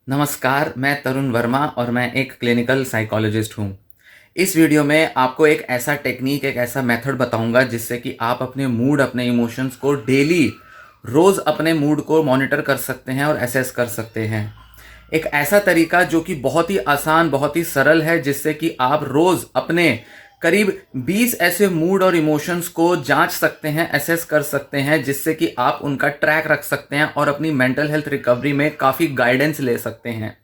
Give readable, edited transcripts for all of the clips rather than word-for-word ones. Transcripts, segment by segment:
नमस्कार, मैं तरुण वर्मा और मैं एक क्लिनिकल साइकोलॉजिस्ट हूँ। इस वीडियो में आपको एक ऐसा टेक्निक, एक ऐसा मेथड बताऊंगा जिससे कि आप अपने मूड, अपने इमोशंस को डेली, रोज़ अपने मूड को मॉनिटर कर सकते हैं और असेस कर सकते हैं। एक ऐसा तरीका जो कि बहुत ही आसान, बहुत ही सरल है, जिससे कि आप रोज़ अपने करीब 20 ऐसे मूड और इमोशंस को जांच सकते हैं, असेस कर सकते हैं, जिससे कि आप उनका ट्रैक रख सकते हैं और अपनी मेंटल हेल्थ रिकवरी में काफ़ी गाइडेंस ले सकते हैं।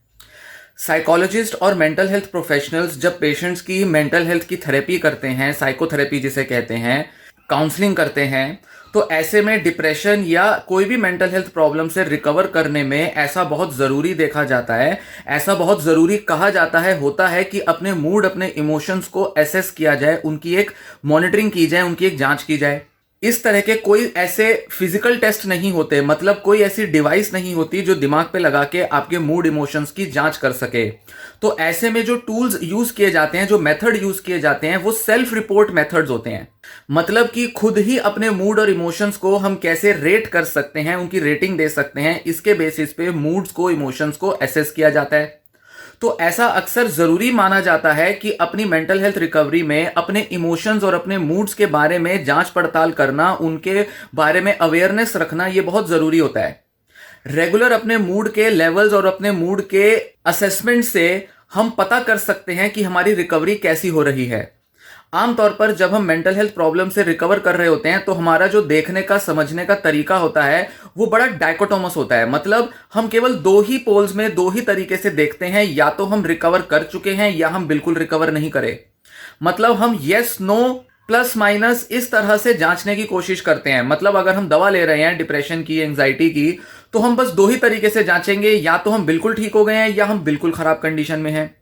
साइकोलॉजिस्ट और मेंटल हेल्थ प्रोफेशनल्स जब पेशेंट्स की मेंटल हेल्थ की थेरेपी करते हैं, साइकोथेरेपी जिसे कहते हैं, काउंसलिंग करते हैं, तो ऐसे में डिप्रेशन या कोई भी मेंटल हेल्थ प्रॉब्लम से रिकवर करने में ऐसा बहुत ज़रूरी देखा जाता है, ऐसा बहुत ज़रूरी कहा जाता है, होता है कि अपने मूड, अपने इमोशंस को एसेस किया जाए, उनकी एक मॉनिटरिंग की जाए, उनकी एक जांच की जाए। इस तरह के कोई ऐसे फिजिकल टेस्ट नहीं होते, मतलब कोई ऐसी डिवाइस नहीं होती जो दिमाग पे लगा के आपके मूड इमोशंस की जांच कर सके। तो ऐसे में जो टूल्स यूज किए जाते हैं, जो मेथड यूज किए जाते हैं, वो सेल्फ रिपोर्ट मेथड्स होते हैं। मतलब कि खुद ही अपने मूड और इमोशंस को हम कैसे रेट कर सकते हैं, उनकी रेटिंग दे सकते हैं, इसके बेसिस पे मूड्स को, इमोशंस को एसेस किया जाता है। तो ऐसा अक्सर जरूरी माना जाता है कि अपनी मेंटल हेल्थ रिकवरी में अपने इमोशंस और अपने मूड्स के बारे में जांच पड़ताल करना, उनके बारे में अवेयरनेस रखना, यह बहुत जरूरी होता है। रेगुलर अपने मूड के लेवल्स और अपने मूड के असेसमेंट से हम पता कर सकते हैं कि हमारी रिकवरी कैसी हो रही है। आमतौर पर जब हम मेंटल हेल्थ प्रॉब्लम से रिकवर कर रहे होते हैं तो हमारा जो देखने का, समझने का तरीका होता है वो बड़ा डायकोटोमस होता है। मतलब हम केवल दो ही पोल्स में, दो ही तरीके से देखते हैं, या तो हम रिकवर कर चुके हैं या हम बिल्कुल रिकवर नहीं करे। मतलब हम यस, नो, प्लस माइनस इस तरह से जांचने की कोशिश करते हैं। मतलब अगर हम दवा ले रहे हैं डिप्रेशन की, एंजाइटी की, तो हम बस दो ही तरीके से जांचेंगे, या तो हम बिल्कुल ठीक हो गए हैं या हम बिल्कुल खराब कंडीशन में हैं।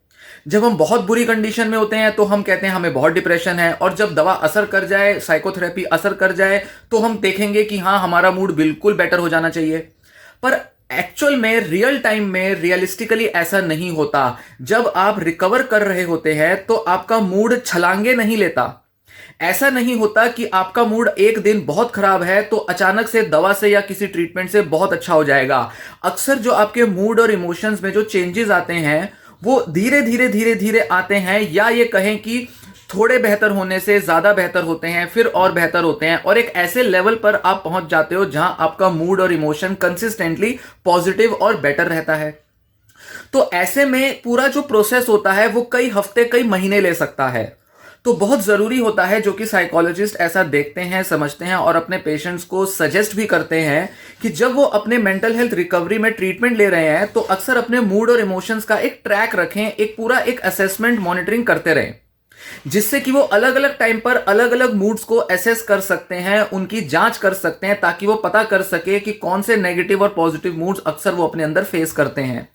जब हम बहुत बुरी कंडीशन में होते हैं तो हम कहते हैं हमें बहुत डिप्रेशन है, और जब दवा असर कर जाए, साइकोथेरेपी असर कर जाए, तो हम देखेंगे कि हाँ, हमारा मूड बिल्कुल बेटर हो जाना चाहिए। पर एक्चुअल में, रियल टाइम में, रियलिस्टिकली ऐसा नहीं होता। जब आप रिकवर कर रहे होते हैं तो आपका मूड छलांगे नहीं लेता। ऐसा नहीं होता कि आपका मूड एक दिन बहुत खराब है तो अचानक से दवा से या किसी ट्रीटमेंट से बहुत अच्छा हो जाएगा। अक्सर जो आपके मूड और इमोशंस में जो चेंजेस आते हैं वो धीरे धीरे धीरे धीरे आते हैं, या ये कहें कि थोड़े बेहतर होने से ज्यादा बेहतर होते हैं, फिर और बेहतर होते हैं, और एक ऐसे लेवल पर आप पहुंच जाते हो जहां आपका मूड और इमोशन कंसिस्टेंटली पॉजिटिव और बेटर रहता है। तो ऐसे में पूरा जो प्रोसेस होता है वो कई हफ्ते, कई महीने ले सकता है। तो बहुत जरूरी होता है, जो कि साइकोलॉजिस्ट ऐसा देखते हैं, समझते हैं और अपने पेशेंट्स को सजेस्ट भी करते हैं कि जब वो अपने मेंटल हेल्थ रिकवरी में ट्रीटमेंट ले रहे हैं तो अक्सर अपने मूड और इमोशंस का एक ट्रैक रखें, एक पूरा एक असेसमेंट, मॉनिटरिंग करते रहें, जिससे कि वो अलग अलग टाइम पर अलग अलग मूड्स को एसेस कर सकते हैं, उनकी जांच कर सकते हैं, ताकि वो पता कर सके कि कौन से नेगेटिव और पॉजिटिव मूड्स अक्सर वो अपने अंदर फेस करते हैं,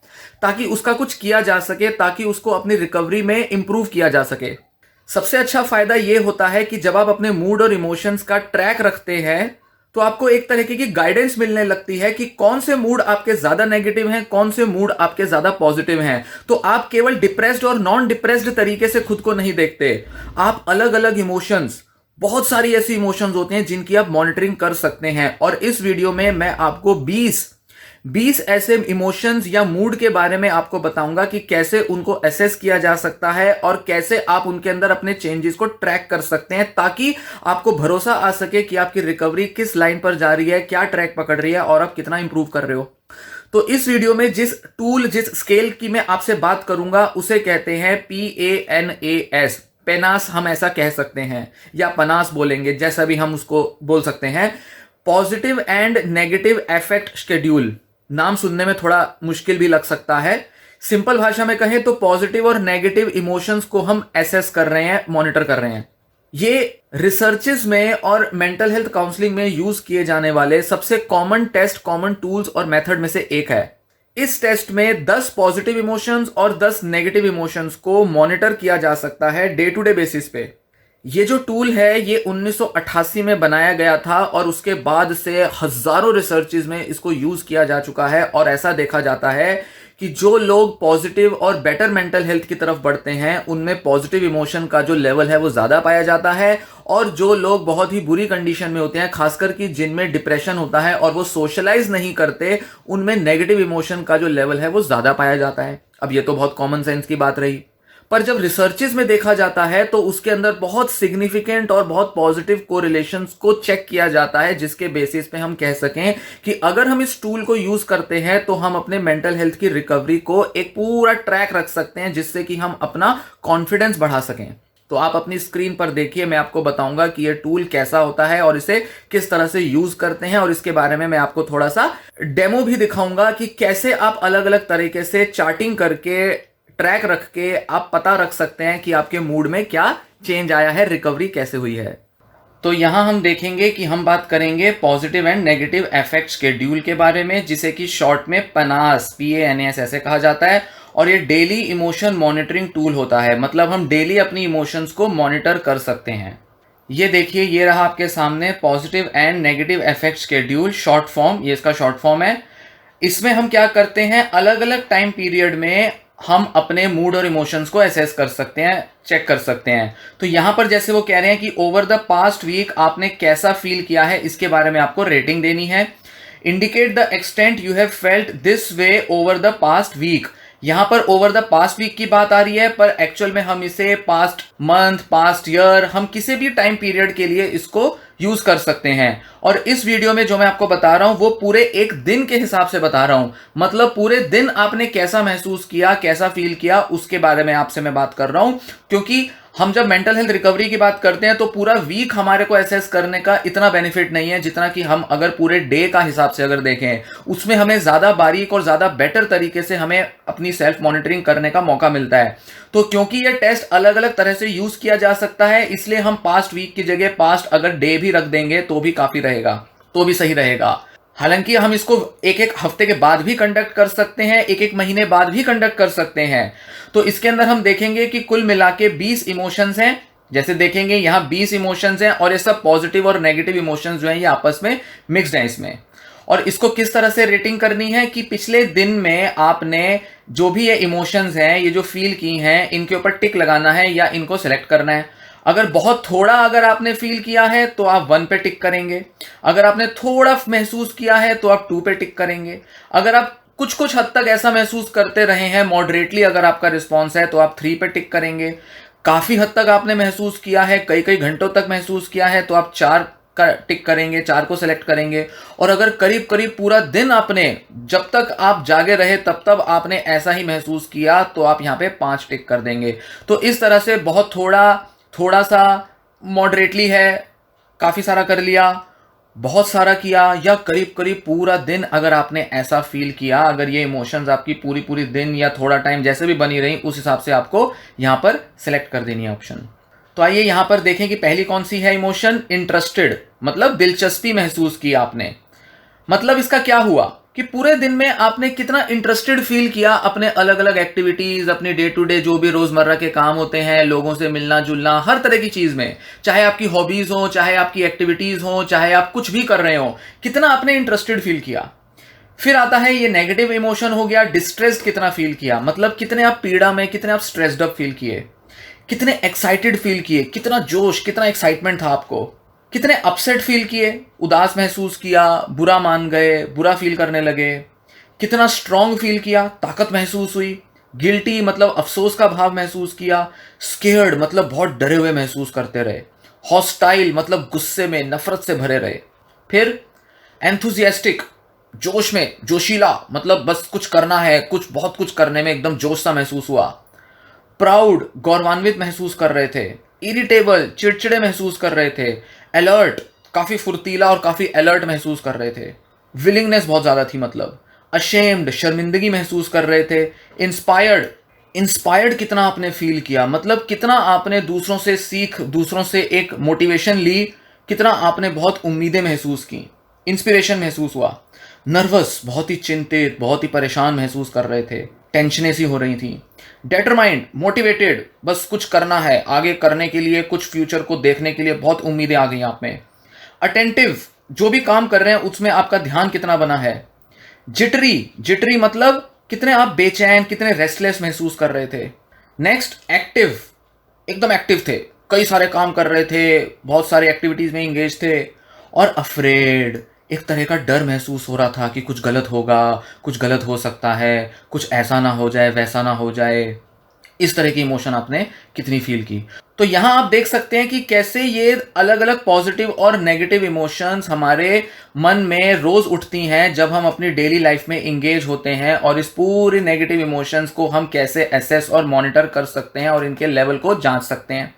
ताकि उसका कुछ किया जा सके, ताकि उसको अपनी रिकवरी में इंप्रूव किया जा सके। सबसे अच्छा फायदा यह होता है कि जब आप अपने मूड और इमोशंस का ट्रैक रखते हैं तो आपको एक तरीके की गाइडेंस मिलने लगती है कि कौन से मूड आपके ज्यादा नेगेटिव हैं, कौन से मूड आपके ज्यादा पॉजिटिव हैं। तो आप केवल डिप्रेस्ड और नॉन डिप्रेस्ड तरीके से खुद को नहीं देखते, आप अलग अलग इमोशंस, बहुत सारी ऐसी इमोशंस होते हैं जिनकी आप मॉनिटरिंग कर सकते हैं। और इस वीडियो में मैं आपको 20 ऐसे इमोशंस या मूड के बारे में आपको बताऊंगा कि कैसे उनको असेस किया जा सकता है और कैसे आप उनके अंदर अपने चेंजेस को ट्रैक कर सकते हैं, ताकि आपको भरोसा आ सके कि आपकी रिकवरी किस लाइन पर जा रही है, क्या ट्रैक पकड़ रही है और आप कितना इंप्रूव कर रहे हो। तो इस वीडियो में जिस टूल, जिस स्केल की मैं आपसे बात करूंगा उसे कहते हैं PANAS, पेनास हम ऐसा कह सकते हैं, या पनास बोलेंगे, जैसा भी हम उसको बोल सकते हैं। Positive and negative effect schedule. नाम सुनने में थोड़ा मुश्किल भी लग सकता है। सिंपल भाषा में कहें तो पॉजिटिव और नेगेटिव इमोशंस को हम एसेस कर रहे हैं, मॉनिटर कर रहे हैं। ये रिसर्चेस में और मेंटल हेल्थ काउंसलिंग में यूज किए जाने वाले सबसे कॉमन टेस्ट, कॉमन टूल्स और मेथड में से एक है। इस टेस्ट में 10 पॉजिटिव इमोशंस और 10 नेगेटिव इमोशंस को मॉनिटर किया जा सकता है डे टू डे बेसिस पे। ये जो टूल है ये 1988 में बनाया गया था और उसके बाद से हजारों रिसर्चेज में इसको यूज किया जा चुका है, और ऐसा देखा जाता है कि जो लोग पॉजिटिव और बेटर मेंटल हेल्थ की तरफ बढ़ते हैं उनमें पॉजिटिव इमोशन का जो लेवल है वो ज़्यादा पाया जाता है, और जो लोग बहुत ही बुरी कंडीशन में होते हैं, खासकर कि जिनमें डिप्रेशन होता है और वो सोशलाइज नहीं करते, उनमें नेगेटिव इमोशन का जो लेवल है वो ज़्यादा पाया जाता है। अब ये तो बहुत कॉमन सेंस की बात रही, पर जब रिसर्चेस में देखा जाता है तो उसके अंदर बहुत सिग्निफिकेंट और बहुत पॉजिटिव कोरिलेशंस को चेक किया जाता है, जिसके बेसिस पे हम कह सकें कि अगर हम इस टूल को यूज करते हैं तो हम अपने मेंटल हेल्थ की रिकवरी को एक पूरा ट्रैक रख सकते हैं, जिससे कि हम अपना कॉन्फिडेंस बढ़ा सकें। तो आप अपनी स्क्रीन पर देखिए, मैं आपको बताऊंगा कि यह टूल कैसा होता है और इसे किस तरह से यूज करते हैं, और इसके बारे में मैं आपको थोड़ा सा डेमो भी दिखाऊंगा कि कैसे आप अलग अलग तरीके से चार्टिंग करके, ट्रैक रख के आप पता रख सकते हैं कि आपके मूड में क्या चेंज आया है, रिकवरी कैसे हुई है। तो यहां हम देखेंगे कि हम बात करेंगे positive and negative effect schedule के बारे में, जिसे कि शॉर्ट में PANAS PANAS ऐसे कहा जाता है, और ये डेली इमोशन मॉनिटरिंग टूल होता है। मतलब हम डेली अपनी इमोशंस को मॉनिटर कर सकते हैं। ये देखिए, ये रहा आपके सामने positive and negative effect schedule short form, ये इसका शॉर्ट फॉर्म है। इसमें हम क्या करते हैं, अलग अलग टाइम पीरियड में हम अपने मूड और इमोशंस को असेस कर सकते हैं, चेक कर सकते हैं। तो यहां पर जैसे वो कह रहे हैं कि ओवर द पास्ट वीक आपने कैसा फील किया है, इसके बारे में आपको रेटिंग देनी है। Indicate the extent you have felt this way over the past week. यहां पर ओवर द पास्ट वीक की बात आ रही है, पर एक्चुअल में हम इसे पास्ट मंथ, पास्ट ईयर, हम किसी भी टाइम पीरियड के लिए इसको यूज कर सकते हैं। और इस वीडियो में जो मैं आपको बता रहा हूं वो पूरे एक दिन के हिसाब से बता रहा हूं, मतलब पूरे दिन आपने कैसा महसूस किया, कैसा फील किया, उसके बारे में आपसे मैं बात कर रहा हूं। क्योंकि हम जब मेंटल हेल्थ रिकवरी की बात करते हैं तो पूरा वीक हमारे को एसेस करने का इतना बेनिफिट नहीं है जितना कि हम अगर पूरे डे का हिसाब से अगर देखें, उसमें हमें ज्यादा बारीक और ज्यादा बेटर तरीके से हमें अपनी सेल्फ मॉनिटरिंग करने का मौका मिलता है। तो क्योंकि ये टेस्ट अलग अलग तरह से यूज किया जा सकता है, इसलिए हम पास्ट वीक की जगह पास्ट अगर डे भी रख देंगे तो भी काफी रहेगा, तो भी सही रहेगा। हालांकि हम इसको एक एक हफ्ते के बाद भी कंडक्ट कर सकते हैं, एक एक महीने बाद भी कंडक्ट कर सकते हैं। तो इसके अंदर हम देखेंगे कि कुल मिला के 20 इमोशंस हैं। जैसे देखेंगे यहां 20 इमोशंस हैं, और ये सब पॉजिटिव और नेगेटिव इमोशंस जो हैं ये आपस में मिक्स्ड हैं इसमें। और इसको किस तरह से रेटिंग करनी है कि पिछले दिन में आपने जो भी ये इमोशंस हैं, ये जो फील की हैं, इनके ऊपर टिक लगाना है या इनको सेलेक्ट करना है। अगर बहुत थोड़ा अगर आपने फील किया है तो आप 1 पे टिक करेंगे, अगर आपने थोड़ा महसूस किया है तो आप 2 पे टिक करेंगे, अगर आप कुछ कुछ हद तक ऐसा महसूस करते रहे हैं, मॉडरेटली अगर आपका रिस्पॉन्स है तो आप 3 पे टिक करेंगे, काफी हद तक आपने महसूस किया है, कई कई घंटों तक महसूस किया है तो आप 4 का टिक करेंगे, 4 को सेलेक्ट करेंगे, और अगर करीब करीब पूरा दिन आपने, जब तक आप जागे रहे तब तक आपने ऐसा ही महसूस किया तो आप यहाँ पे 5 टिक कर देंगे। तो इस तरह से बहुत थोड़ा, थोड़ा सा, मॉडरेटली है, काफी सारा कर लिया, बहुत सारा किया, या करीब करीब पूरा दिन अगर आपने ऐसा फील किया, अगर ये इमोशंस आपकी पूरी पूरी दिन या थोड़ा टाइम जैसे भी बनी रही, उस हिसाब से आपको यहां पर सिलेक्ट कर देनी है ऑप्शन। तो आइए यहां पर देखें कि पहली कौन सी है इमोशन, इंटरेस्टेड, मतलब दिलचस्पी महसूस की आपने। मतलब इसका क्या हुआ कि पूरे दिन में आपने कितना इंटरेस्टेड फील किया अपने अलग अलग एक्टिविटीज, अपने डे टू डे जो भी रोजमर्रा के काम होते हैं, लोगों से मिलना जुलना, हर तरह की चीज में, चाहे आपकी हॉबीज हो, चाहे आपकी एक्टिविटीज हो, चाहे आप कुछ भी कर रहे हो, कितना आपने इंटरेस्टेड फील किया। फिर आता है ये नेगेटिव इमोशन हो गया, डिस्ट्रेस्ड कितना फील किया, मतलब कितने आप पीड़ा में, कितने आप स्ट्रेस्ड अप फील किए, कितने एक्साइटेड फील किए, कितना जोश, कितना एक्साइटमेंट था आपको, कितने अपसेट फील किए, उदास महसूस किया, बुरा मान गए, बुरा फील करने लगे, कितना स्ट्रांग फील किया, ताकत महसूस हुई, गिल्टी मतलब अफसोस का भाव महसूस किया, स्केयर्ड मतलब बहुत डरे हुए महसूस करते रहे, हॉस्टाइल मतलब गुस्से में, नफरत से भरे रहे। फिर एंथुजियास्टिक, जोश में, जोशीला, मतलब बस कुछ करना है, कुछ बहुत कुछ करने में एकदम जोश सा महसूस हुआ। प्राउड, गौरवान्वित महसूस कर रहे थे। इरिटेबल, चिड़चिड़े महसूस कर रहे थे। अलर्ट, काफी फुर्तीला और काफी अलर्ट महसूस कर रहे थे। विलिंगनेस बहुत ज्यादा थी, मतलब अशेम्ड, शर्मिंदगी महसूस कर रहे थे। इंस्पायर्ड, इंस्पायर्ड कितना आपने फील किया, मतलब कितना आपने दूसरों से सीख, दूसरों से एक मोटिवेशन ली, कितना आपने बहुत उम्मीदें महसूस की, इंस्पिरेशन महसूस हुआ। नर्वस, बहुत ही चिंतित, बहुत ही परेशान महसूस कर रहे थे, टेंशनें सी हो रही थी। डिटरमाइंड, मोटिवेटेड, बस कुछ करना है, आगे करने के लिए, कुछ फ्यूचर को देखने के लिए बहुत उम्मीदें आ गई आप में। अटेंटिव, जो भी काम कर रहे हैं उसमें आपका ध्यान कितना बना है। जिटरी, जिटरी मतलब कितने आप बेचैन, कितने रेस्टलेस महसूस कर रहे थे। नेक्स्ट, एक्टिव, एकदम एक्टिव थे, कई सारे काम कर रहे थे, बहुत सारी एक्टिविटीज में इंगेज थे। और अफ्रेड, एक तरह का डर महसूस हो रहा था कि कुछ गलत होगा, कुछ गलत हो सकता है, कुछ ऐसा ना हो जाए, वैसा ना हो जाए। इस तरह की इमोशन आपने कितनी फील की। तो यहां आप देख सकते हैं कि कैसे ये अलग अलग पॉजिटिव और नेगेटिव इमोशंस हमारे मन में रोज उठती हैं जब हम अपनी डेली लाइफ में इंगेज होते हैं, और इस पूरी नेगेटिव इमोशंस को हम कैसे एसेस और मॉनिटर कर सकते हैं और इनके लेवल को जांच सकते हैं।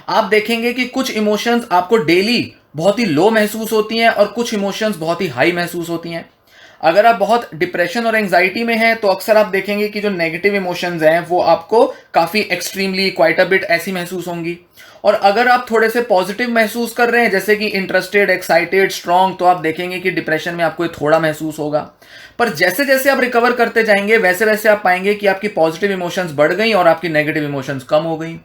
आप देखेंगे कि कुछ इमोशंस आपको डेली बहुत ही लो महसूस होती हैं और कुछ इमोशंस बहुत ही हाई महसूस होती हैं। अगर आप बहुत डिप्रेशन और एंजाइटी में हैं तो अक्सर आप देखेंगे कि जो नेगेटिव इमोशंस हैं वो आपको काफी एक्सट्रीमली, क्वाइट अ बिट ऐसी महसूस होंगी। और अगर आप थोड़े से पॉजिटिव महसूस कर रहे हैं, जैसे कि इंटरेस्टेड, एक्साइटेड, स्ट्रांग, तो आप देखेंगे कि डिप्रेशन में आपको ये थोड़ा महसूस होगा। पर जैसे जैसे आप रिकवर करते जाएंगे वैसे वैसे आप पाएंगे कि आपकी पॉजिटिव इमोशंस बढ़ गई और आपकी नेगेटिव इमोशंस कम हो गई।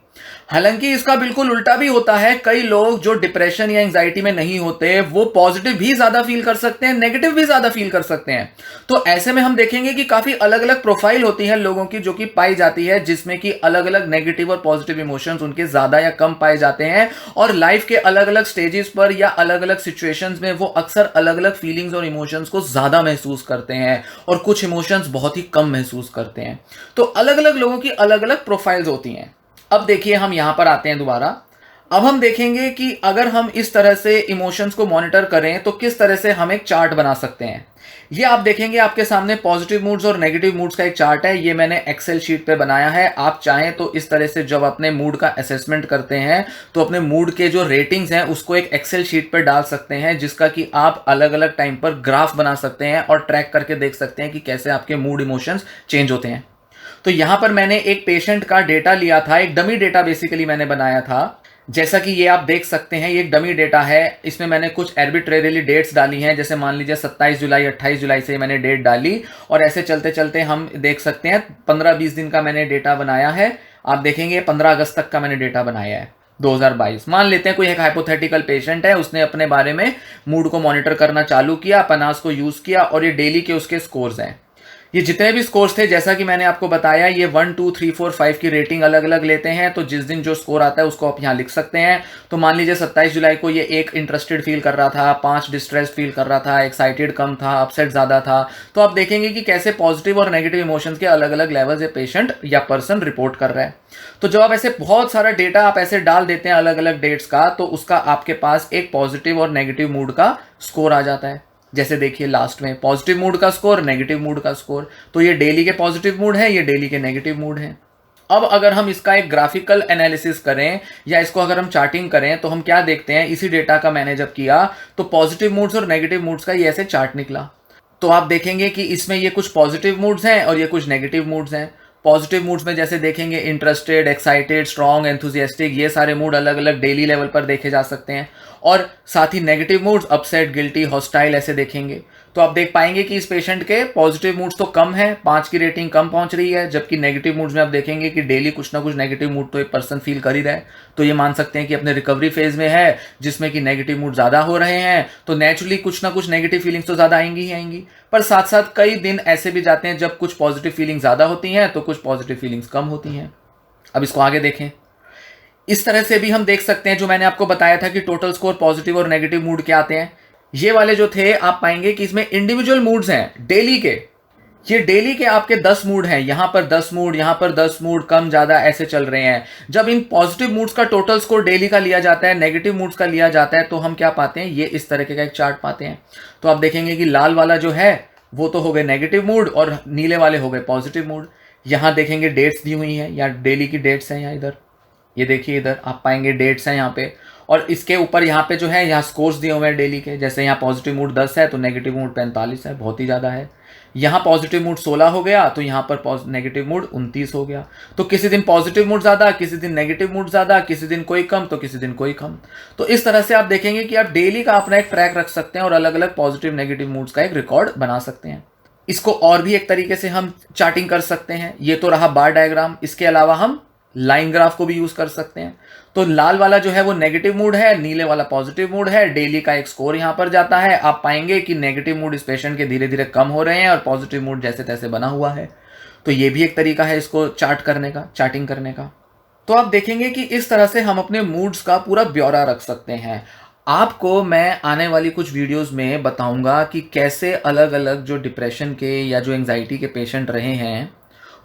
हालांकि इसका बिल्कुल उल्टा भी होता है। कई लोग जो डिप्रेशन या एंजाइटी में नहीं होते वो पॉजिटिव भी ज्यादा फील कर सकते हैं, नेगेटिव भी ज्यादा फील कर सकते हैं। तो ऐसे में हम देखेंगे कि काफी अलग अलग प्रोफाइल होती है लोगों की जो कि पाई जाती है, जिसमें कि अलग अलग नेगेटिव और पॉजिटिव इमोशंस उनके ज्यादा या कम पाए जाते हैं। और लाइफ के अलग अलग स्टेजेस पर या अलग अलग सिचुएशंस में वो अक्सर अलग अलग फीलिंग्स और इमोशंस को ज्यादा महसूस करते हैं और कुछ इमोशंस बहुत ही कम महसूस करते हैं। तो अलग अलग लोगों की अलग अलग प्रोफाइल्स होती हैं। अब देखिए, हम यहां पर आते हैं दोबारा। अब हम देखेंगे कि अगर हम इस तरह से इमोशंस को मॉनिटर करें तो किस तरह से हम एक चार्ट बना सकते हैं। ये आप देखेंगे आपके सामने पॉजिटिव मूड्स और नेगेटिव मूड्स का एक चार्ट है। ये मैंने एक्सेल शीट पे बनाया है। आप चाहें तो इस तरह से जब अपने मूड का असेसमेंट करते हैं तो अपने मूड के जो रेटिंग्स हैं उसको एक एक्सेल शीट पर डाल सकते हैं, जिसका कि आप अलग अलग टाइम पर ग्राफ बना सकते हैं और ट्रैक करके देख सकते हैं कि कैसे आपके मूड इमोशंस चेंज होते हैं। तो यहां पर मैंने एक पेशेंट का डेटा लिया था, एक डमी डेटा बेसिकली मैंने बनाया था। जैसा कि ये आप देख सकते हैं, ये एक डमी डेटा है। इसमें मैंने कुछ आर्बिट्रेरीली डेट्स डाली हैं, जैसे मान लीजिए 27 जुलाई 28 जुलाई से मैंने डेट डाली, और ऐसे चलते चलते हम देख सकते हैं 15-20 दिन का मैंने डेटा बनाया है। आप देखेंगे 15 अगस्त तक का मैंने डेटा बनाया है 2022। मान लेते हैं कोई एक हाइपोथेटिकल पेशेंट है, उसने अपने बारे में मूड को मॉनिटर करना चालू किया, पनास को यूज किया, और ये डेली के उसके स्कोर्स हैं। ये जितने भी स्कोर्स थे, जैसा कि मैंने आपको बताया, ये 1 2 3 4 5 की रेटिंग अलग अलग लेते हैं। तो जिस दिन जो स्कोर आता है उसको आप यहाँ लिख सकते हैं। तो मान लीजिए 27 जुलाई को ये 1 इंटरेस्टेड फील कर रहा था, 5 डिस्ट्रेस्ड फील कर रहा था, एक्साइटेड कम था, अपसेट ज्यादा था। तो आप देखेंगे कि कैसे पॉजिटिव और नेगेटिव इमोशंस के अलग अलग लेवल्स ये पेशेंट या पर्सन रिपोर्ट कर रहा है। तो जब आप ऐसे बहुत सारा डेटा आप ऐसे डाल देते हैं अलग अलग डेट्स का, तो उसका आपके पास एक पॉजिटिव और नेगेटिव मूड का स्कोर आ जाता है। जैसे देखिए लास्ट में पॉजिटिव मूड का स्कोर, नेगेटिव मूड का स्कोर। तो ये डेली के पॉजिटिव मूड है, ये डेली के नेगेटिव मूड है। अब अगर हम इसका एक ग्राफिकल एनालिसिस करें या इसको अगर हम चार्टिंग करें तो हम क्या देखते हैं, इसी डेटा का मैंने जब किया तो पॉजिटिव मूड्स और नेगेटिव मूड्स का ये ऐसे चार्ट निकला। तो आप देखेंगे कि इसमें ये कुछ पॉजिटिव मूड्स हैं और ये कुछ नेगेटिव मूड्स हैं। पॉजिटिव मूड्स में जैसे देखेंगे इंटरेस्टेड, एक्साइटेड, स्ट्रांग, एंथुसियास्टिक, ये सारे मूड अलग अलग डेली लेवल पर देखे जा सकते हैं। और साथ ही negative moods upset, guilty, hostile ऐसे देखेंगे। तो आप देख पाएंगे कि इस पेशेंट के पॉजिटिव मूड्स तो कम है, 5 की रेटिंग कम पहुंच रही है, जबकि नेगेटिव मूड्स में आप देखेंगे कि डेली कुछ ना कुछ नेगेटिव मूड तो एक पर्सन फील कर ही रहा है। तो ये मान सकते हैं कि अपने रिकवरी फेज में है, जिसमें कि नेगेटिव मूड ज्यादा हो रहे हैं। तो नेचुरली कुछ ना कुछ नेगेटिव फीलिंग्स तो ज्यादा आएंगी ही आएंगी। पर साथ साथ कई दिन ऐसे भी जाते हैं जब कुछ पॉजिटिव फीलिंग्स ज्यादा होती हैं तो कुछ पॉजिटिव फीलिंग्स कम होती हैं। अब इसको आगे देखें। इस तरह से भी हम देख सकते हैं, जो मैंने आपको बताया था कि टोटल स्कोर पॉजिटिव और नेगेटिव मूड के आते हैं। ये वाले जो थे आप पाएंगे कि इसमें इंडिविजुअल मूड्स हैं डेली के। ये डेली के आपके 10 मूड हैं, यहां पर 10 मूड, यहां पर 10 मूड, कम ज्यादा ऐसे चल रहे हैं। जब इन पॉजिटिव मूड्स का टोटल स्कोर डेली का लिया जाता है, नेगेटिव मूड्स का लिया जाता है, तो हम क्या पाते हैं, ये इस तरह का एक चार्ट पाते हैं। तो आप देखेंगे कि लाल वाला जो है वो तो हो गए नेगेटिव मूड और नीले वाले हो गए पॉजिटिव मूड। यहां देखेंगे डेट्स दी हुई हैं, या डेली की डेट्स हैं, यहाँ इधर ये देखिए, इधर आप पाएंगे डेट्स हैं यहाँ पे। और इसके ऊपर यहाँ पे जो है यहाँ स्कोर्स दिए हुए हैं डेली के। जैसे यहाँ पॉजिटिव मूड 10 है तो नेगेटिव मूड 45 है, बहुत ही ज़्यादा है। यहाँ पॉजिटिव मूड 16 हो गया तो यहाँ पर नेगेटिव मूड 29 हो गया। तो किसी दिन पॉजिटिव मूड ज़्यादा, किसी दिन नेगेटिव मूड ज़्यादा, किसी दिन कोई कम तो किसी दिन कोई कम। तो इस तरह से आप देखेंगे कि आप डेली का अपना एक ट्रैक रख सकते हैं और अलग अलग पॉजिटिव नेगेटिव मूड्स का एक रिकॉर्ड बना सकते हैं। इसको और भी एक तरीके से हम चार्टिंग कर सकते हैं। ये तो रहा बार डायग्राम, इसके अलावा हम लाइन ग्राफ को भी यूज कर सकते हैं। तो लाल वाला जो है वो नेगेटिव मूड है, नीले वाला पॉजिटिव मूड है, डेली का एक स्कोर यहां पर जाता है। आप पाएंगे कि नेगेटिव मूड इस पेशेंट के धीरे धीरे कम हो रहे हैं और पॉजिटिव मूड जैसे तैसे बना हुआ है। तो ये भी एक तरीका है इसको चार्टिंग करने का। तो आप देखेंगे कि इस तरह से हम अपने मूड्स का पूरा ब्यौरा रख सकते हैं। आपको मैं आने वाली कुछ वीडियोस में बताऊंगा कि कैसे अलग अलग जो डिप्रेशन के या जो एंजाइटी के पेशेंट रहे हैं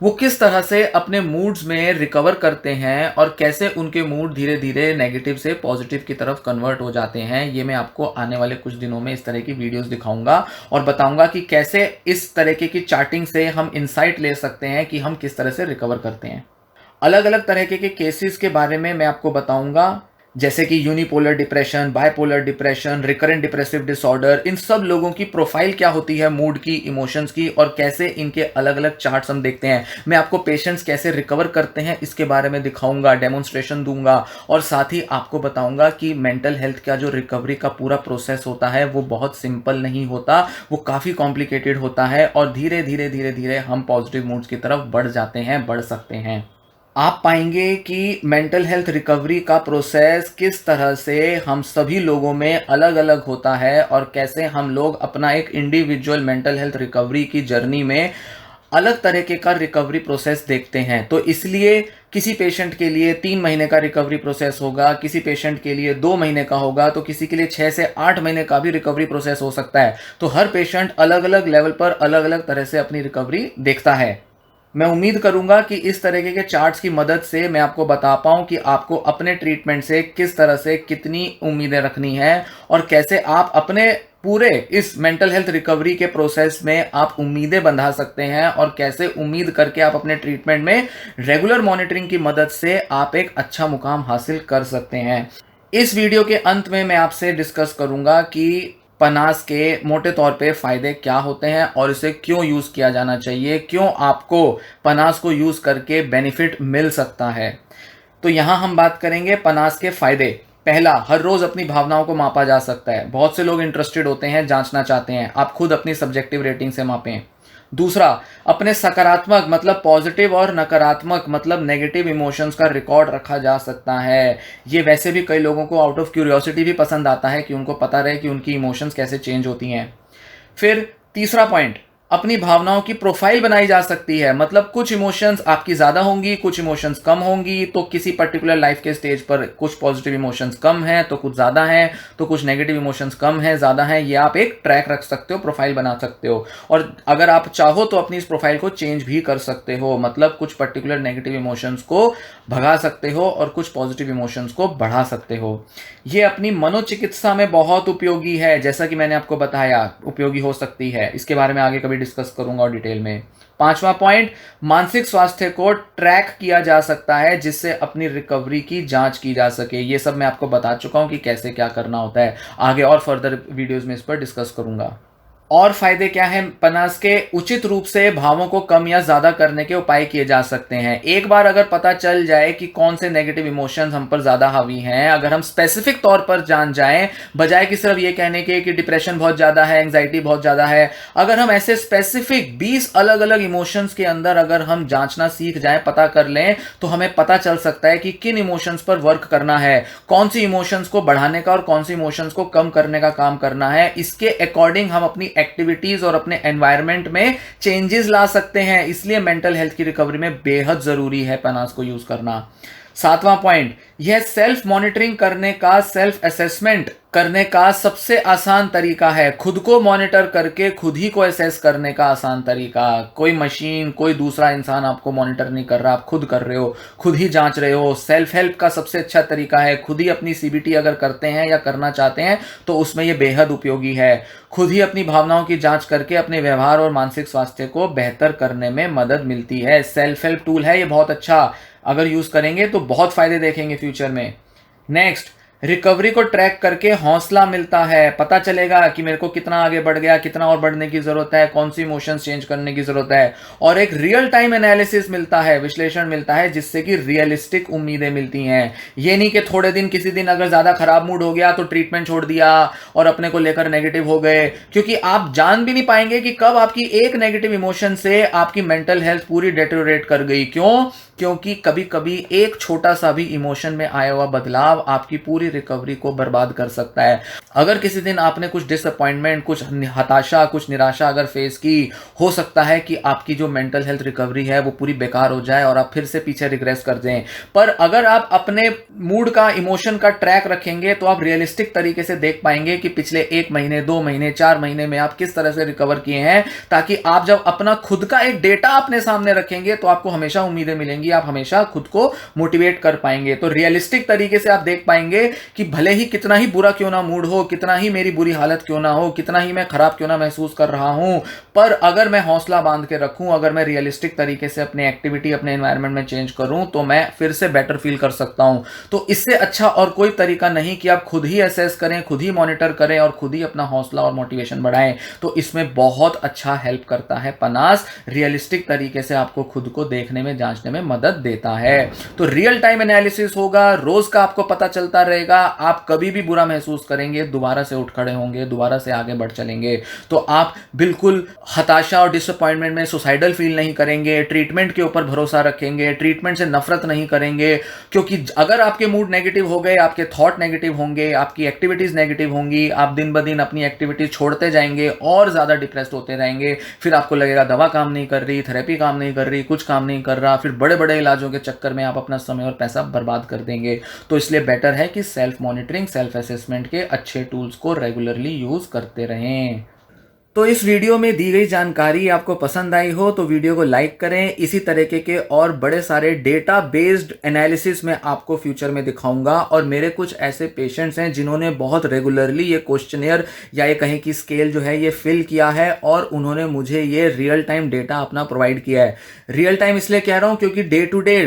वो किस तरह से अपने मूड्स में रिकवर करते हैं और कैसे उनके मूड धीरे धीरे नेगेटिव से पॉजिटिव की तरफ कन्वर्ट हो जाते हैं। ये मैं आपको आने वाले कुछ दिनों में इस तरह की वीडियोस दिखाऊंगा और बताऊंगा कि कैसे इस तरीके की चार्टिंग से हम इंसाइट ले सकते हैं कि हम किस तरह से रिकवर करते हैं। अलग अलग तरह के केसेस के बारे में मैं आपको बताऊंगा, जैसे कि unipolar depression, bipolar depression, recurrent depressive disorder. इन सब लोगों की प्रोफाइल क्या होती है मूड की, इमोशंस की, और कैसे इनके अलग अलग चार्ट्स हम देखते हैं। मैं आपको पेशेंट्स कैसे रिकवर करते हैं इसके बारे में दिखाऊंगा, डेमोन्स्ट्रेशन दूंगा, और साथ ही आपको बताऊंगा कि मेंटल हेल्थ का जो रिकवरी का पूरा प्रोसेस होता है वो बहुत सिंपल नहीं होता, वो काफ़ी कॉम्प्लिकेटेड होता है, और धीरे धीरे धीरे धीरे हम पॉजिटिव मूड्स की तरफ बढ़ सकते हैं। आप पाएंगे कि मेंटल हेल्थ रिकवरी का प्रोसेस किस तरह से हम सभी लोगों में अलग अलग होता है और कैसे हम लोग अपना एक इंडिविजुअल मेंटल हेल्थ रिकवरी की जर्नी में अलग तरीके का रिकवरी प्रोसेस देखते हैं। तो इसलिए किसी पेशेंट के लिए 3 महीने का रिकवरी प्रोसेस होगा, किसी पेशेंट के लिए 2 महीने का होगा, तो किसी के लिए 6 से 8 महीने का भी रिकवरी प्रोसेस हो सकता है। तो हर पेशेंट अलग अलग लेवल पर अलग अलग तरह से अपनी रिकवरी देखता है। मैं उम्मीद करूंगा कि इस तरीके के चार्ट्स की मदद से मैं आपको बता पाऊं कि आपको अपने ट्रीटमेंट से किस तरह से कितनी उम्मीदें रखनी है और कैसे आप अपने पूरे इस मेंटल हेल्थ रिकवरी के प्रोसेस में आप उम्मीदें बंधा सकते हैं, और कैसे उम्मीद करके आप अपने ट्रीटमेंट में रेगुलर मॉनिटरिंग की मदद से आप एक अच्छा मुकाम हासिल कर सकते हैं। इस वीडियो के अंत में मैं आपसे डिस्कस करूंगा कि पनास के मोटे तौर पे फायदे क्या होते हैं और इसे क्यों यूज किया जाना चाहिए, क्यों आपको पनास को यूज करके बेनिफिट मिल सकता है। तो यहां हम बात करेंगे पनास के फायदे। पहला, हर रोज अपनी भावनाओं को मापा जा सकता है। बहुत से लोग इंटरेस्टेड होते हैं, जांचना चाहते हैं, आप खुद अपनी सब्जेक्टिव रेटिंग से मापें। दूसरा, अपने सकारात्मक मतलब पॉजिटिव और नकारात्मक मतलब नेगेटिव इमोशंस का रिकॉर्ड रखा जा सकता है। ये वैसे भी कई लोगों को आउट ऑफ क्यूरियोसिटी भी पसंद आता है कि उनको पता रहे कि उनकी इमोशंस कैसे चेंज होती हैं। फिर तीसरा पॉइंट, अपनी भावनाओं की प्रोफाइल बनाई जा सकती है। मतलब कुछ इमोशंस आपकी ज्यादा होंगी, कुछ इमोशंस कम होंगी। तो किसी पर्टिकुलर लाइफ के स्टेज पर कुछ पॉजिटिव इमोशंस कम हैं, तो कुछ ज्यादा हैं, तो कुछ नेगेटिव इमोशंस कम हैं, ज्यादा हैं। ये आप एक ट्रैक रख सकते हो, प्रोफाइल बना सकते हो, और अगर आप चाहो तो अपनी इस प्रोफाइल को चेंज भी कर सकते हो। मतलब कुछ पर्टिकुलर नेगेटिव इमोशंस को भगा सकते हो और कुछ पॉजिटिव इमोशंस को बढ़ा सकते हो। ये अपनी मनोचिकित्सा में बहुत उपयोगी है, जैसा कि मैंने आपको बताया उपयोगी हो सकती है। इसके बारे में आगे कभी डिस्कस करूंगा और डिटेल में। पांचवा पॉइंट, मानसिक स्वास्थ्य को ट्रैक किया जा सकता है जिससे अपनी रिकवरी की जांच की जा सके। ये सब मैं आपको बता चुका हूं कि कैसे क्या करना होता है। आगे और फर्दर वीडियोस में इस पर डिस्कस करूंगा। और फायदे क्या हैं पनास के? उचित रूप से भावों को कम या ज्यादा करने के उपाय किए जा सकते हैं। एक बार अगर पता चल जाए कि कौन से नेगेटिव इमोशंस हम पर ज्यादा हावी हैं, अगर हम स्पेसिफिक तौर पर जान जाएं, बजाय कि सिर्फ ये कहने के कि डिप्रेशन बहुत ज्यादा है, एंजाइटी बहुत ज्यादा है, अगर हम ऐसे स्पेसिफिक 20 अलग अलग इमोशंस के अंदर अगर हम जांचना सीख जाएं, पता कर लें, तो हमें पता चल सकता है कि किन इमोशंस पर वर्क करना है, कौन सी इमोशंस को बढ़ाने का और कौन सी इमोशंस को कम करने का काम करना है। इसके अकॉर्डिंग हम अपनी एक्टिविटीज और अपने एनवायरनमेंट में चेंजेस ला सकते हैं। इसलिए मेंटल हेल्थ की रिकवरी में बेहद जरूरी है पनास को यूज करना। सातवां पॉइंट, यह सेल्फ मॉनिटरिंग करने का, सेल्फ असेसमेंट करने का सबसे आसान तरीका है। खुद को मॉनिटर करके खुद ही को असेस करने का आसान तरीका। कोई मशीन, कोई दूसरा इंसान आपको मॉनिटर नहीं कर रहा, आप खुद कर रहे हो, खुद ही जांच रहे हो। सेल्फ हेल्प का सबसे अच्छा तरीका है खुद ही अपनी सीबीटी अगर करते हैं या करना चाहते हैं तो उसमें यह बेहद उपयोगी है। खुद ही अपनी भावनाओं की जांच करके अपने व्यवहार और मानसिक स्वास्थ्य को बेहतर करने में मदद मिलती है। सेल्फ हेल्प टूल है ये बहुत अच्छा, अगर यूज करेंगे तो बहुत फायदे देखेंगे फ्यूचर में। नेक्स्ट, रिकवरी को ट्रैक करके हौसला मिलता है। पता चलेगा कि मेरे को कितना आगे बढ़ गया, कितना और बढ़ने की जरूरत है, कौन सी इमोशंस चेंज करने की जरूरत है, और एक रियल टाइम एनालिसिस मिलता है, विश्लेषण मिलता है, जिससे कि रियलिस्टिक उम्मीदें मिलती हैं। ये नहीं कि थोड़े दिन, किसी दिन अगर ज्यादा खराब मूड हो गया तो ट्रीटमेंट छोड़ दिया और अपने को लेकर नेगेटिव हो गए, क्योंकि आप जान भी नहीं पाएंगे कि कब आपकी एक नेगेटिव इमोशन से आपकी मेंटल हेल्थ पूरी डेटेरियोरेट कर गई। क्यों? क्योंकि कभी कभी एक छोटा सा भी इमोशन में आया हुआ बदलाव आपकी पूरी रिकवरी को बर्बाद कर सकता है। अगर किसी दिन आपने कुछ डिसअपॉइंटमेंट, कुछ हताशा, कुछ निराशा अगर फेस की, हो सकता है कि आपकी जो मेंटल हेल्थ रिकवरी है वो पूरी बेकार हो जाए और आप फिर से पीछे रिग्रेस कर दें। पर अगर आप अपने मूड का, इमोशन का ट्रैक रखेंगे तो आप रियलिस्टिक तरीके से देख पाएंगे कि पिछले 1 महीने, 2 महीने, 4 महीने में आप किस तरह से रिकवर किए हैं, ताकि आप जब अपना खुद का एक डेटा अपने सामने रखेंगे तो आपको हमेशा उम्मीदें मिलेंगी, आप हमेशा खुद को मोटिवेट कर पाएंगे। तो रियलिस्टिक तरीके से आप देख पाएंगे कि भले ही कितना ही बुरा क्यों ना मूड हो, कितना ही मेरी बुरी हालत क्यों ना हो, कितना ही मैं खराब क्यों ना महसूस कर रहा हूं, पर अगर मैं हौसला बांध के रखूं, अगर मैं रियलिस्टिक तरीके से अपनी एक्टिविटी, अपने एनवायरनमेंट में चेंज करूं, तो मैं फिर से बेटर फील कर सकता हूं। तो इससे अच्छा और कोई तरीका नहीं कि आप खुद ही असेस करें, खुद ही मॉनिटर करें और खुद ही अपना हौसला और मोटिवेशन बढ़ाएं। तो इसमें बहुत अच्छा हेल्प करता है पनास, रियलिस्टिक तरीके से आपको खुद को देखने में, जांचने में मदद देता है। तो रियल टाइम एनालिसिस होगा, रोज का आपको पता चलता रहेगा। आप कभी भी बुरा महसूस करेंगे, दोबारा से उठ खड़े होंगे, दोबारा से आगे बढ़ चलेंगे। तो आप बिल्कुल हताशा और डिसअपॉइंटमेंट में सुसाइडल फील नहीं करेंगे, ट्रीटमेंट के ऊपर भरोसा रखेंगे, ट्रीटमेंट से नफरत नहीं करेंगे। क्योंकि अगर आपके मूड नेगेटिव हो गए, आपके थॉट नेगेटिव होंगे, आपकी एक्टिविटीज नेगेटिव होंगी, आप दिन ब दिन अपनी एक्टिविटीज छोड़ते जाएंगे और ज्यादा डिप्रेस्ड होते रहेंगे। फिर आपको लगेगा दवा काम नहीं कर रही, थेरेपी काम नहीं कर रही, कुछ काम नहीं कर रहा, फिर बड़े बड़े इलाजों के चक्कर में आप अपना समय और पैसा बर्बाद कर देंगे। तो इसलिए बेटर है कि सेल्फ मॉनिटरिंग, सेल्फ असेसमेंट के अच्छे टूल्स को रेगुलरली यूज करते रहें। तो इस वीडियो में दी गई जानकारी आपको पसंद आई हो तो वीडियो को लाइक करें। इसी तरीके के और बड़े सारे डेटा बेस्ड एनालिसिस में आपको फ्यूचर में दिखाऊंगा। और मेरे कुछ ऐसे पेशेंट्स हैं जिन्होंने बहुत रेगुलरली ये क्वेश्चनियर या ये कहें कि स्केल जो है ये फिल किया है और उन्होंने मुझे ये रियल टाइम डेटा अपना प्रोवाइड किया है। रियल टाइम इसलिए कह रहा हूं क्योंकि डे टू डे,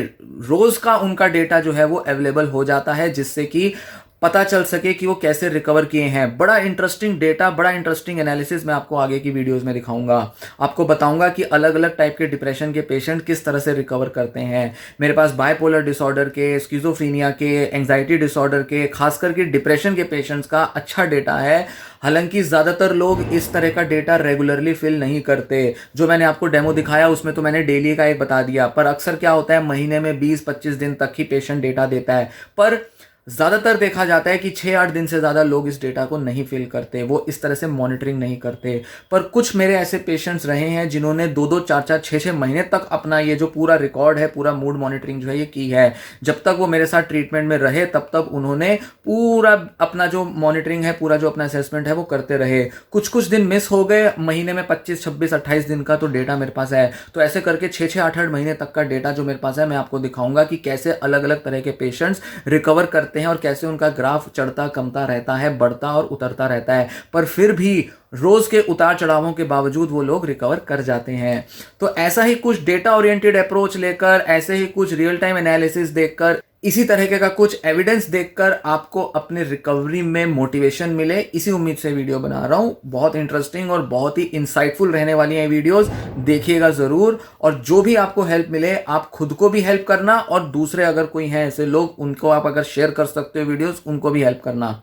रोज का उनका डेटा जो है वो अवेलेबल हो जाता है, जिससे कि पता चल सके कि वो कैसे रिकवर किए हैं। बड़ा इंटरेस्टिंग डेटा, बड़ा इंटरेस्टिंग एनालिसिस मैं आपको आगे की वीडियोस में दिखाऊंगा। आपको बताऊंगा कि अलग अलग टाइप के डिप्रेशन के पेशेंट किस तरह से रिकवर करते हैं। मेरे पास बाइपोलर डिसऑर्डर के, स्किज़ोफ्रेनिया के, एंजाइटी डिसऑर्डर के, खासकर के डिप्रेशन के पेशेंट्स का अच्छा डेटा है। हालांकि ज़्यादातर लोग इस तरह का डेटा रेगुलरली फिल नहीं करते। जो मैंने आपको डेमो दिखाया उसमें तो मैंने डेली का एक बता दिया, पर अक्सर क्या होता है महीने में 20-25 दिन तक ही पेशेंट डेटा देता है। पर ज़्यादातर देखा जाता है कि 6-8 दिन से ज़्यादा लोग इस डेटा को नहीं फिल करते, वो इस तरह से मॉनिटरिंग नहीं करते। पर कुछ मेरे ऐसे पेशेंट्स रहे हैं जिन्होंने 2-2, 4-4, 6-6 महीने तक अपना ये जो पूरा रिकॉर्ड है, पूरा मूड मॉनिटरिंग जो है ये की है। जब तक वो मेरे साथ ट्रीटमेंट में रहे तब तक उन्होंने पूरा अपना जो मॉनिटरिंग है, पूरा जो अपना असेसमेंट है वो करते रहे। कुछ कुछ दिन मिस हो गए, महीने में 25, 26, 28 दिन का तो डेटा मेरे पास है। तो ऐसे करके 6-6, 8-8 महीने तक का डेटा जो मेरे पास है, मैं आपको दिखाऊंगा कि कैसे अलग अलग तरह के पेशेंट्स रिकवर करते हैं और कैसे उनका ग्राफ चढ़ता कमता रहता है, बढ़ता और उतरता रहता है। पर फिर भी रोज के उतार चढ़ावों के बावजूद वो लोग रिकवर कर जाते हैं। तो ऐसा ही कुछ डेटा ओरिएंटेड अप्रोच लेकर, ऐसे ही कुछ रियल टाइम एनालिसिस देखकर, इसी तरीके का कुछ एविडेंस देखकर आपको अपने रिकवरी में मोटिवेशन मिले, इसी उम्मीद से वीडियो बना रहा हूं। बहुत इंटरेस्टिंग और बहुत ही इंसाइटफुल रहने वाली हैं वीडियोस, देखिएगा जरूर। और जो भी आपको हेल्प मिले, आप खुद को भी हेल्प करना और दूसरे अगर कोई हैं ऐसे लोग, उनको आप अगर शेयर कर सकते हो वीडियोस, उनको भी हेल्प करना।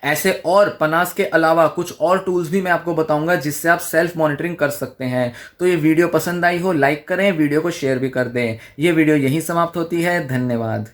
ऐसे और पनास के अलावा कुछ और टूल्स भी मैं आपको बताऊंगा जिससे आप सेल्फ मॉनिटरिंग कर सकते हैं। तो ये वीडियो पसंद आई हो, लाइक करें, वीडियो को शेयर भी कर दें। ये वीडियो यहीं समाप्त होती है। धन्यवाद।